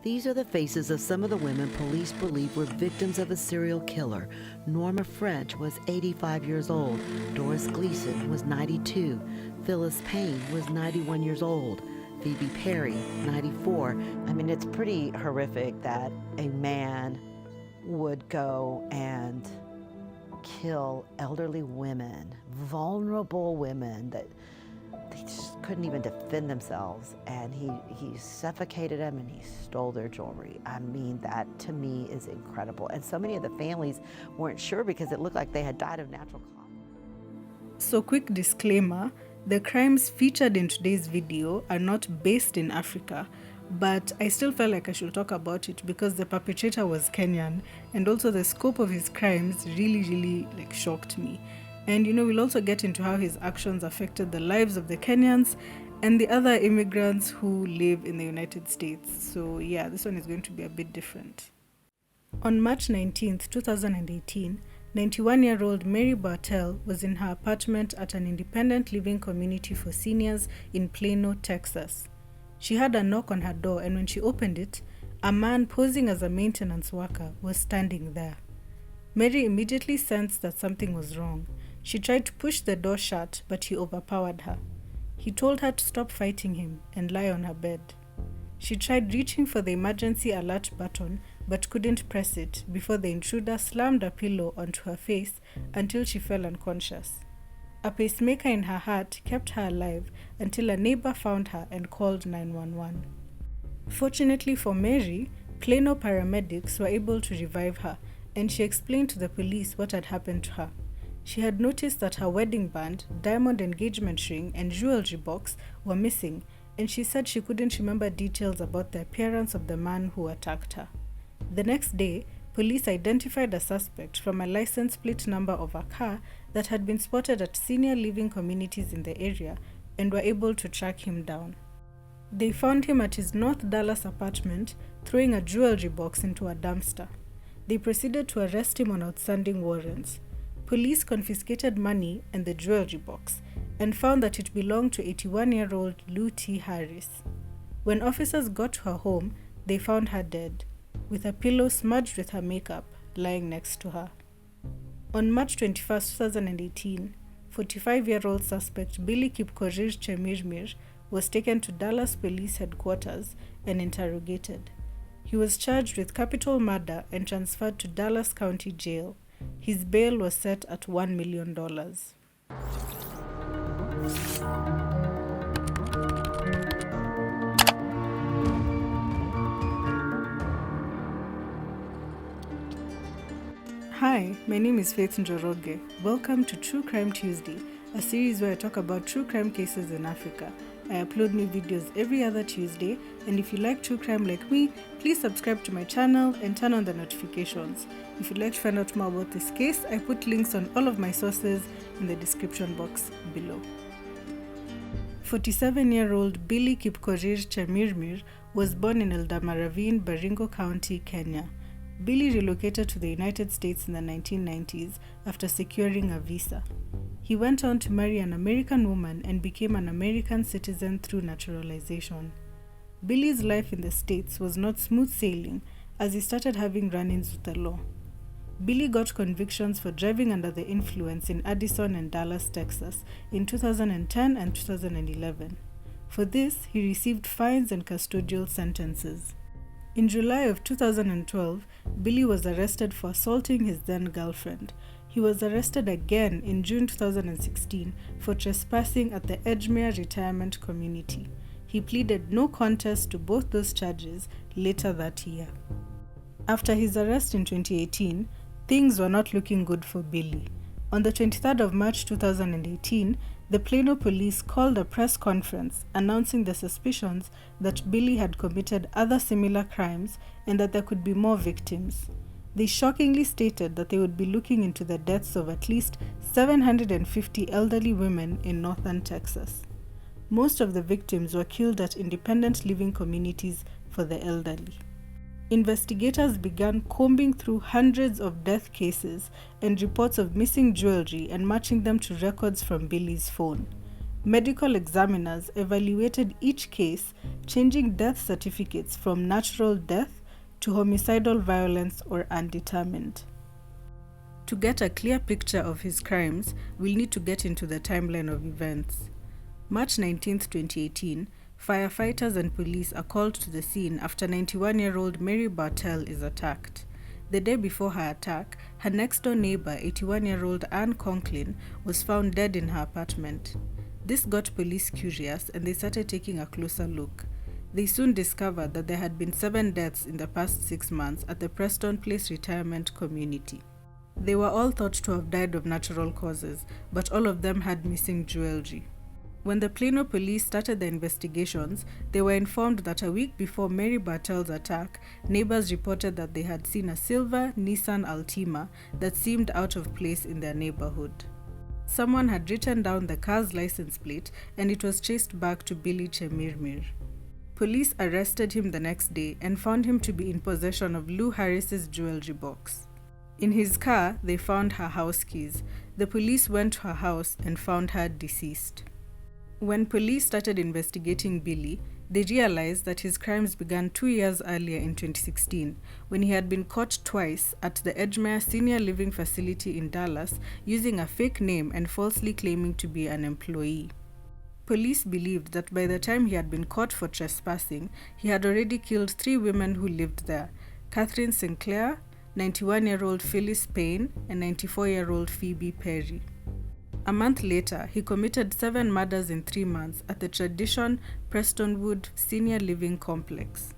These are the faces of some of the women police believe were victims of a serial killer. Norma French was 85 years old. Doris Gleason was 92. Phyllis Payne was 91 years old. Phoebe Perry, 94. I mean, it's pretty horrific that a man would go and kill elderly women, vulnerable women that they just couldn't even defend themselves, and he suffocated them and he stole their jewelry. I mean, that to me is incredible. And so many of the families weren't sure because it looked like they had died of natural causes. So quick disclaimer, the crimes featured in today's video are not based in Africa, but I still felt like I should talk about it because the perpetrator was Kenyan, and also the scope of his crimes really shocked me. And we'll also get into how his actions affected the lives of the Kenyans and the other immigrants who live in the United States. So yeah, this one is going to be a bit different. On March 19th, 2018, 91-year-old Mary Bartell was in her apartment at an independent living community for seniors in Plano, Texas. She had a knock on her door, and when she opened it, a man posing as a maintenance worker was standing there. Mary immediately sensed that something was wrong. She tried to push the door shut, but he overpowered her. He told her to stop fighting him and lie on her bed. She tried reaching for the emergency alert button, but couldn't press it before the intruder slammed a pillow onto her face until she fell unconscious. A pacemaker in her heart kept her alive until a neighbor found her and called 911. Fortunately for Mary, Plano paramedics were able to revive her, and she explained to the police what had happened to her. She had noticed that her wedding band, diamond engagement ring, and jewelry box were missing, and she said she couldn't remember details about the appearance of the man who attacked her. The next day, police identified a suspect from a license plate number of a car that had been spotted at senior living communities in the area and were able to track him down. They found him at his North Dallas apartment, throwing a jewelry box into a dumpster. They proceeded to arrest him on outstanding warrants. Police confiscated money and the jewelry box and found that it belonged to 81-year-old Lou T. Harris. When officers got to her home, they found her dead, with a pillow smudged with her makeup lying next to her. On March 21, 2018, 45-year-old suspect Billy Chemirmir was taken to Dallas Police Headquarters and interrogated. He was charged with capital murder and transferred to Dallas County Jail. His bail was set at $1 million. Hi, my name is Faith Njoroge. Welcome to True Crime Tuesday, a series where I talk about true crime cases in Africa. I upload new videos every other Tuesday, and if you like true crime like me, please subscribe to my channel and turn on the notifications. If you'd like to find out more about this case, I put links on all of my sources in the description box below. 47-year-old Billy Chemirmir was born in Eldamaravine, Baringo County, Kenya. Billy relocated to the United States in the 1990s after securing a visa. He went on to marry an American woman and became an American citizen through naturalization. Billy's life in the States was not smooth sailing as he started having run-ins with the law. Billy got convictions for driving under the influence in Addison and Dallas, Texas in 2010 and 2011. For this, he received fines and custodial sentences. In July of 2012, Billy was arrested for assaulting his then-girlfriend. He was arrested again in June 2016 for trespassing at the Edgemere Retirement Community. He pleaded no contest to both those charges later that year. After his arrest in 2018, things were not looking good for Billy. On the 23rd of March 2018, the Plano police called a press conference announcing the suspicions that Billy had committed other similar crimes and that there could be more victims. They shockingly stated that they would be looking into the deaths of at least 750 elderly women in northern Texas. Most of the victims were killed at independent living communities for the elderly. Investigators began combing through hundreds of death cases and reports of missing jewelry and matching them to records from Billy's phone. Medical examiners evaluated each case, changing death certificates from natural death to homicidal violence or undetermined. To get a clear picture of his crimes, we'll need to get into the timeline of events. March 19, 2018, firefighters and police are called to the scene after 91-year-old Mary Bartell is attacked. The day before her attack, her next-door neighbor, 81-year-old Anne Conklin, was found dead in her apartment. This got police curious and they started taking a closer look. They soon discovered that there had been 7 deaths in the past 6 months at the Preston Place retirement community. They were all thought to have died of natural causes, but all of them had missing jewelry. When the Plano police started the investigations, they were informed that a week before Mary Bartell's attack, neighbors reported that they had seen a silver Nissan Altima that seemed out of place in their neighborhood. Someone had written down the car's license plate and it was traced back to Billy Chemirmir. Police arrested him the next day and found him to be in possession of Lou Harris's jewelry box. In his car, they found her house keys. The police went to her house and found her deceased. When police started investigating Billy, they realized that his crimes began 2 years earlier in 2016, when he had been caught twice at the Edgemere Senior Living Facility in Dallas using a fake name and falsely claiming to be an employee. Police believed that by the time he had been caught for trespassing, he had already killed 3 women who lived there: Catherine Sinclair, 91-year-old Phyllis Payne, and 94-year-old Phoebe Perry. A month later, he committed 7 murders in 3 months at the Tradition Prestonwood Senior Living Complex.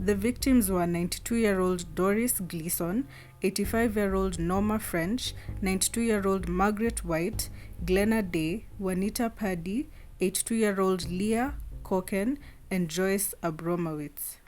The victims were 92-year-old Doris Gleason, 85-year-old Norma French, 92-year-old Margaret White, Glenna Day, Juanita Paddy, 82-year-old Leah Koken, and Joyce Abromowitz.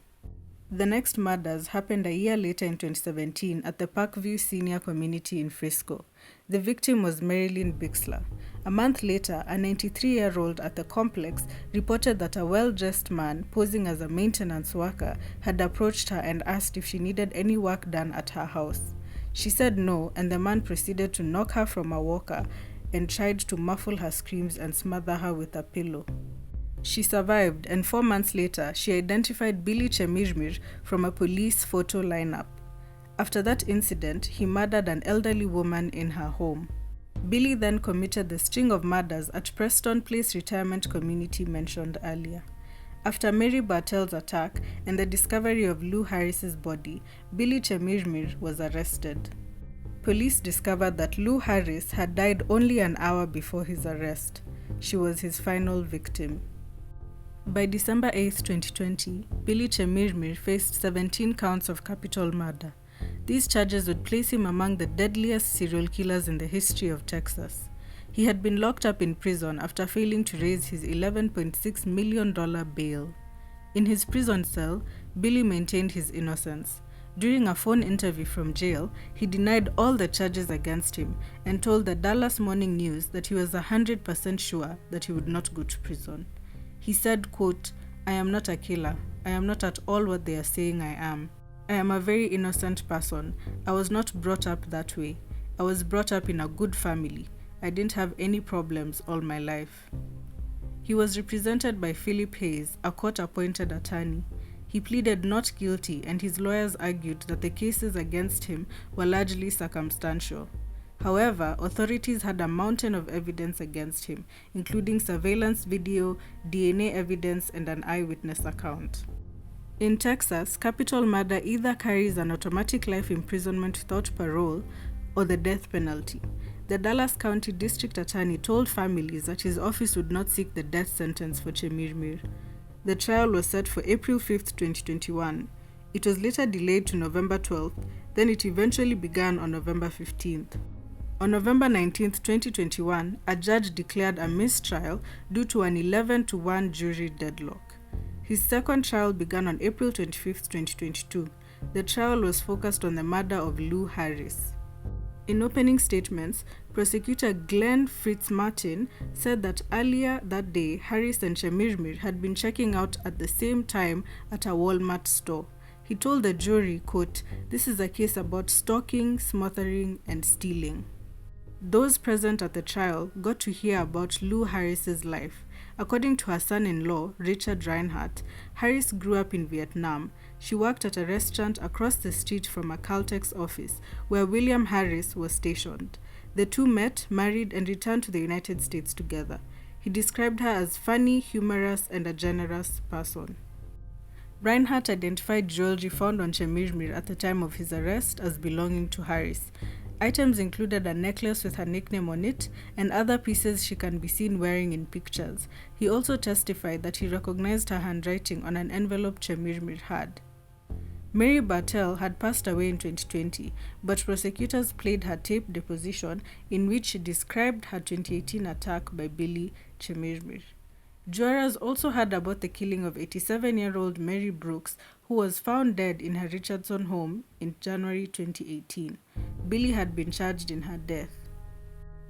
The next murders happened a year later in 2017 at the Parkview Senior Community in Frisco. The victim was Marilyn Bixler. A month later, a 93-year-old at the complex reported that a well-dressed man posing as a maintenance worker had approached her and asked if she needed any work done at her house. She said no, and the man proceeded to knock her from a walker and tried to muffle her screams and smother her with a pillow. She survived, and 4 months later, she identified Billy Chemirmir from a police photo lineup. After that incident, he murdered an elderly woman in her home. Billy then committed the string of murders at Preston Place retirement community mentioned earlier. After Mary Bartell's attack and the discovery of Lou Harris's body, Billy Chemirmir was arrested. Police discovered that Lou Harris had died only an hour before his arrest. She was his final victim. By December 8, 2020, Billy Chemirmir faced 17 counts of capital murder. These charges would place him among the deadliest serial killers in the history of Texas. He had been locked up in prison after failing to raise his $11.6 million bail. In his prison cell, Billy maintained his innocence. During a phone interview from jail, he denied all the charges against him and told the Dallas Morning News that he was 100% sure that he would not go to prison. He said, quote, "I am not a killer. I am not at all what they are saying I am. I am a very innocent person. I was not brought up that way. I was brought up in a good family. I didn't have any problems all my life." He was represented by Philip Hayes, a court-appointed attorney. He pleaded not guilty, and his lawyers argued that the cases against him were largely circumstantial. However, authorities had a mountain of evidence against him, including surveillance video, DNA evidence, and an eyewitness account. In Texas, capital murder either carries an automatic life imprisonment without parole or the death penalty. The Dallas County District Attorney told families that his office would not seek the death sentence for Chemirmir. The trial was set for April 5, 2021. It was later delayed to November 12th, then it eventually began on November 15th. On November 19, 2021, a judge declared a mistrial due to an 11-1 jury deadlock. His second trial began on April 25, 2022. The trial was focused on the murder of Lou Harris. In opening statements, prosecutor Glenn Fitzmartin said that earlier that day, Harris and Chemirmir had been checking out at the same time at a Walmart store. He told the jury, quote, "This is a case about stalking, smothering, and stealing." Those present at the trial got to hear about Lou Harris's life. According to her son-in-law, Richard Reinhardt, Harris grew up in Vietnam. She worked at a restaurant across the street from a Caltex office, where William Harris was stationed. The two met, married, and returned to the United States together. He described her as funny, humorous, and a generous person. Reinhardt identified jewelry found on Chemirmir at the time of his arrest as belonging to Harris. Items included a necklace with her nickname on it and other pieces she can be seen wearing in pictures. He also testified that he recognized her handwriting on an envelope Chemirmir had. Mary Bartell had passed away in 2020, but prosecutors played her tape deposition in which she described her 2018 attack by Billy Chemirmir. Jurors also heard about the killing of 87-year-old Mary Brooks, who was found dead in her Richardson home in January 2018. Billy had been charged in her death.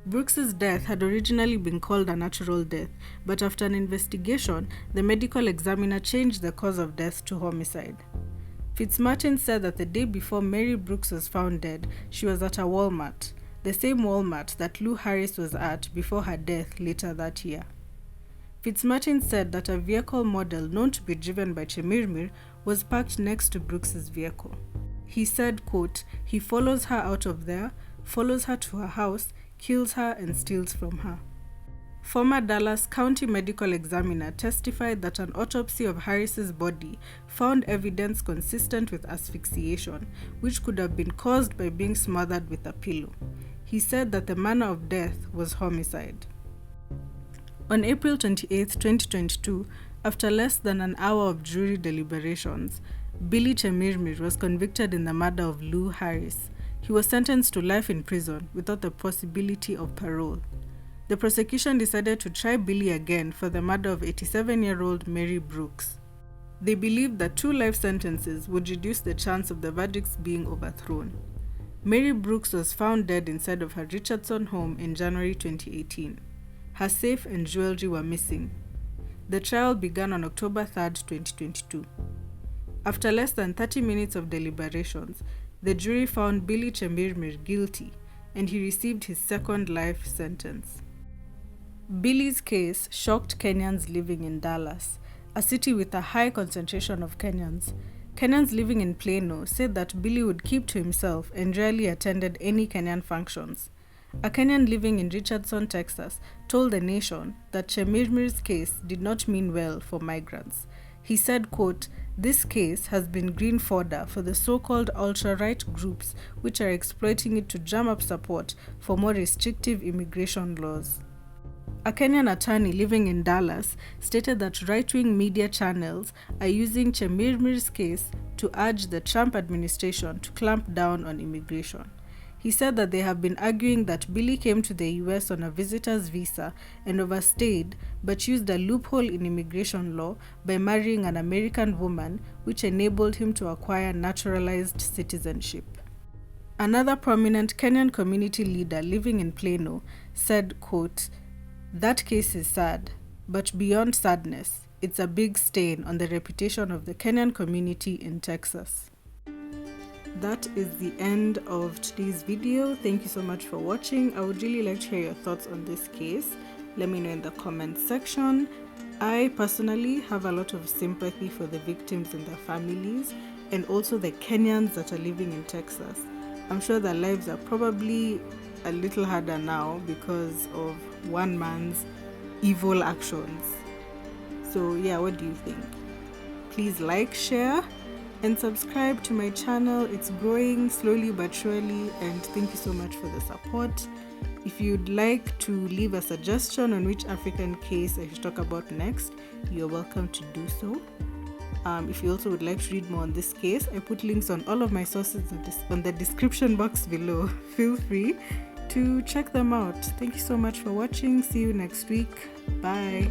Brooks's death had originally been called a natural death, but after an investigation, the medical examiner changed the cause of death to homicide. Fitzmartin said that the day before Mary Brooks was found dead, she was at a Walmart, the same Walmart that Lou Harris was at before her death later that year. Fitzmartin said that a vehicle model known to be driven by Chemirmir was parked next to Brooks's vehicle. He said, quote, "He follows her out of there, follows her to her house, kills her, and steals from her." Former Dallas County medical examiner testified that an autopsy of Harris's body found evidence consistent with asphyxiation, which could have been caused by being smothered with a pillow. He said that the manner of death was homicide. On April 28, 2022, after less than an hour of jury deliberations, Billy Chemirmir was convicted in the murder of Lou Harris. He was sentenced to life in prison without the possibility of parole. The prosecution decided to try Billy again for the murder of 87-year-old Mary Brooks. They believed that 2 life sentences would reduce the chance of the verdicts being overthrown. Mary Brooks was found dead inside of her Richardson home in January 2018. Her safe and jewelry were missing. The trial began on October 3, 2022. After less than 30 minutes of deliberations, the jury found Billy Chemirmir guilty, and he received his second life sentence. Billy's case shocked Kenyans living in Dallas, a city with a high concentration of Kenyans. Kenyans living in Plano said that Billy would keep to himself and rarely attended any Kenyan functions. A Kenyan living in Richardson, Texas, told The Nation that Chemirmir's case did not mean well for migrants. He said, quote, "This case has been green fodder for the so-called ultra-right groups which are exploiting it to drum up support for more restrictive immigration laws." A Kenyan attorney living in Dallas stated that right-wing media channels are using Chemirmir's case to urge the Trump administration to clamp down on immigration. He said that they have been arguing that Billy came to the US on a visitor's visa and overstayed, but used a loophole in immigration law by marrying an American woman, which enabled him to acquire naturalized citizenship. Another prominent Kenyan community leader living in Plano said, quote, "That case is sad, but beyond sadness, it's a big stain on the reputation of the Kenyan community in Texas." That is the end of today's video. Thank you so much for watching. I would really like to hear your thoughts on this case. Let me know in the comments section. I personally have a lot of sympathy for the victims and their families, and also the Kenyans that are living in Texas. I'm sure their lives are probably a little harder now because of one man's evil actions. So yeah, what do you think? Please like, share, and subscribe to my channel. It's growing slowly but surely, and thank you so much for the support. If you'd like to leave a suggestion on which African case I should talk about next, you're welcome to do so. If you also would like to read more on this case, I put links on all of my sources on the description box below. Feel free to check them out. Thank you so much for watching. See you next week. Bye.